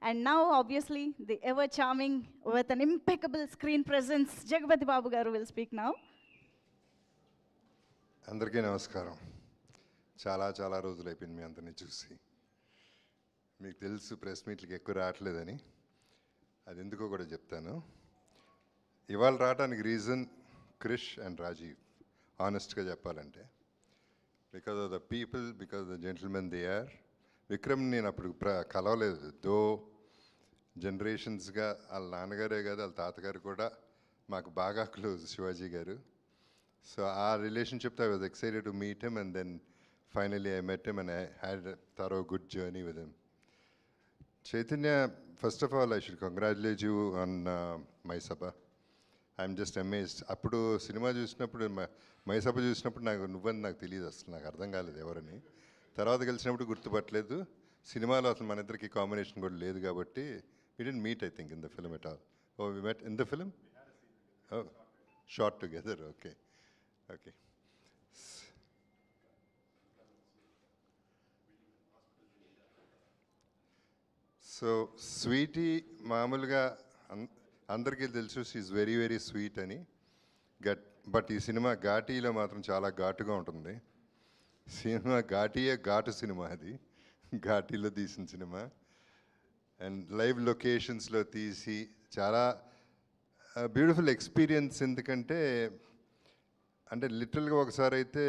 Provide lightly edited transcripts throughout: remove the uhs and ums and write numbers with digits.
And now, obviously, the ever charming, with an impeccable screen presence, Jagapati Babu garu will speak now. అందరికీ నమస్కారం. చాలా చాలా రోజులు అయిపోయింది మీ అందరినీ చూసి. మీకు తెలుసు ప్రెస్ మీట్లకి ఎక్కువ రావట్లేదని, అది ఎందుకో కూడా చెప్తాను. ఇవాళ రావడానికి రీజన్ క్రిష్ అండ్ రాజీవ్, ఆనెస్ట్గా చెప్పాలంటే. Because of the people, because of the gentlemen they are. Vikram నేను అప్పుడు కలవలేదు, దో జనరేషన్స్గా వాళ్ళ నాన్నగారే కాదు వాళ్ళ తాతగారు కూడా మాకు బాగా క్లోజ్, శివాజీ గారు. సో ఆ రిలేషన్షిప్తో I was excited to meet him, and then finally I met him and I had thorough good journey with him. Chaitanya, first of all I should congratulate you on మైసభ. I'm just amazed. అప్పుడు cinema చూసినప్పుడు, మైసభ చూసినప్పుడు నువ్వని నాకు తెలియదు, అసలు నాకు అర్థం కాలేదు ఎవరని. తర్వాత కలిసినప్పుడు గుర్తుపట్టలేదు. సినిమాలో అసలు మన ఇద్దరికి కాంబినేషన్ కూడా లేదు కాబట్టి we didn't meet, I think, in the film at all. Oh, we met in the film? Oh, shot together, okay. Okay. So, Sweetie, మామూలుగా అందరికీ తెలుసు షీఈస్ వెరీ వెరీ స్వీట్ అని. బట్ ఈ సినిమా ఘాటీలో మాత్రం చాలా ఘాటుగా ఉంటుంది. సినిమా ఘాటీయే ఘాటు సినిమా, అది ఘాటీలో తీసిన సినిమా. అండ్ లైవ్ లొకేషన్స్లో తీసి చాలా బ్యూటిఫుల్ ఎక్స్పీరియన్స్. ఎందుకంటే అంటే లిటరల్గా ఒకసారి అయితే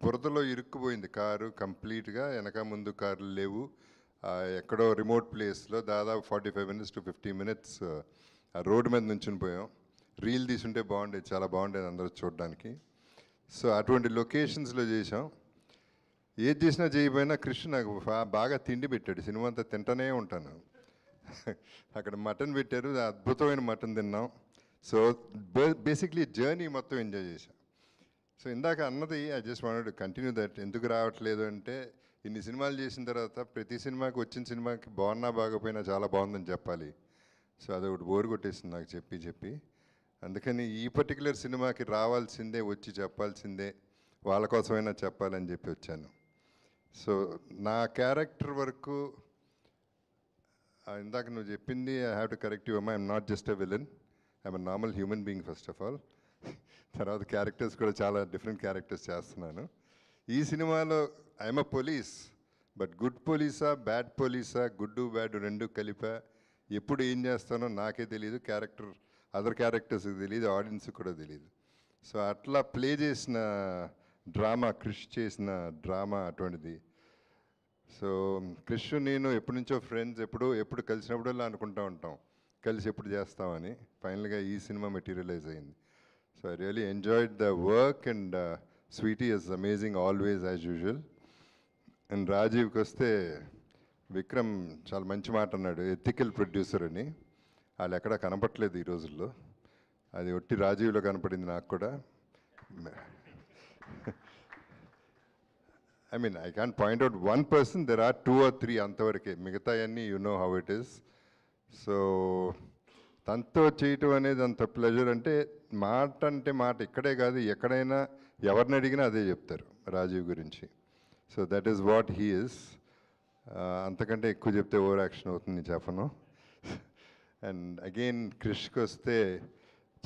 బురదలో ఇరుక్కుపోయింది కారు కంప్లీట్గా, వెనక ముందు కార్లు లేవు. ఎక్కడో రిమోట్ ప్లేస్లో దాదాపు 45 minutes to 50 minutes ఆ రోడ్డు మీద నుంచుని పోయాం. రీల్ తీసుంటే బాగుండేది, చాలా బాగుండేది అందరూ చూడడానికి. సో అటువంటి లొకేషన్స్లో చేసాం. ఏది చేసినా చేయకపోయినా కృష్ణ నాకు బాగా తిండి పెట్టాడు. సినిమా అంతా తింటూనే ఉంటాను. అక్కడ మటన్ పెట్టారు, అద్భుతమైన మటన్ తిన్నాం. సో బేసిక్లీ జర్నీ మొత్తం ఎంజాయ్ చేశాం. సో ఇందాక అన్నది I just wanted to continue that. ఎందుకు రావట్లేదు అంటే, ఇన్ని సినిమాలు చేసిన తర్వాత ప్రతి సినిమాకి వచ్చిన సినిమాకి బాగున్నా బాగపోయినా చాలా బాగుందని చెప్పాలి. సో అదొకటి బోర్ కొట్టేసింది నాకు చెప్పి. అందుకని ఈ పర్టికులర్ సినిమాకి రావాల్సిందే, వచ్చి చెప్పాల్సిందే, వాళ్ళ కోసమైనా చెప్పాలని చెప్పి వచ్చాను. సో నా క్యారెక్టర్ వరకు ఇందాక నువ్వు చెప్పింది, I have to correct you అమ్మా, I'm not just a villain, I'm a normal human being first of all. తర్వాత క్యారెక్టర్స్ కూడా చాలా డిఫరెంట్ క్యారెక్టర్స్ చేస్తున్నాను. ఈ సినిమాలో I'm a police, but good పోలీసా బ్యాడ్ పోలీసా, గుడ్ బ్యాడ్ రెండు కలిపా, ఎప్పుడు ఏం చేస్తానో నాకే తెలియదు, అదర్ క్యారెక్టర్స్కి తెలియదు, ఆడియన్స్కి కూడా తెలియదు. సో అట్లా ప్లే చేసిన డ్రామా, క్రిష్ చేసిన డ్రామా అటువంటిది. సో క్రిష్ నేను ఎప్పటి నుంచో ఫ్రెండ్స్, ఎప్పుడు కలిసినప్పుడల్లా అనుకుంటూ ఉంటాం కలిసి ఎప్పుడు చేస్తామని. ఫైనల్గా ఈ సినిమా మెటీరియలైజ్ అయింది. So I really enjoyed the work, and sweetie is amazing always as usual. And రాజీవ్కి వస్తే, విక్రమ్ చాలా మంచి మాట అన్నాడు, ఎథికల్ ప్రొడ్యూసర్ అని. వాళ్ళు ఎక్కడా కనపట్లేదు ఈ రోజుల్లో, అది ఒట్టి రాజీవ్లో కనపడింది నాకు కూడా. I mean, I can't point out one person, there are 2 or 3 అంతవరకే, మిగతా అన్నీ you know how it is. So తనతో చేయటం అనేది అంత ప్లెజర్. అంటే మాట ఇక్కడే కాదు, ఎక్కడైనా ఎవరిని అడిగినా అదే చెప్తారు రాజీవ్ గురించి. So that is what he is. అంతకంటే ఎక్కువ చెప్తే ఓవర్ యాక్షన్ అవుతుంది, చెప్పను. అండ్ అగైన్ క్రిష్కి వస్తే,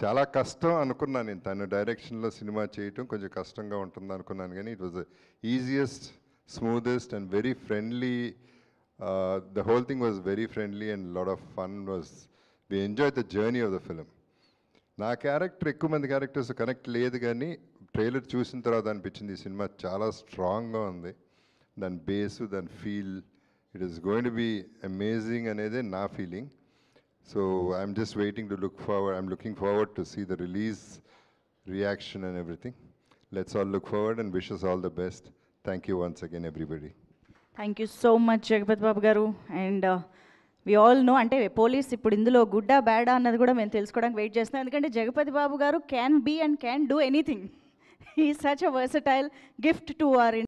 చాలా కష్టం అనుకున్నాను నేను, తను డైరెక్షన్లో సినిమా చేయటం కొంచెం కష్టంగా ఉంటుంది అనుకున్నాను, కానీ it was the easiest, smoothest and very friendly. The whole thing was very friendly and lot of fun. We enjoy the journey of the film. నా క్యారెక్టర్ ఎక్కువ మంది క్యారెక్టర్స్ కనెక్ట్ లేదు, కానీ ట్రైలర్ చూసిన తర్వాత అనిపించింది ఈ సినిమా చాలా స్ట్రాంగ్గా ఉంది. దాని బేసు, దాని feel, it is going to be amazing అనేదే నా feeling. So I'm just waiting to I'm looking forward to see the release, reaction and everything. Let's all look forward and wish us all the best. Thank you once again, everybody. Thank you so much, Jagapati Babu garu. And we all know, అంటే police ఇప్పుడు ఇందులో గుడ్డా బ్యాడా అన్నది కూడా మేము తెలుసుకోవడానికి wait చేస్తున్నాం. ఎందుకంటే జగపతి బాబు గారు can be and can do anything. He is such a versatile gift to our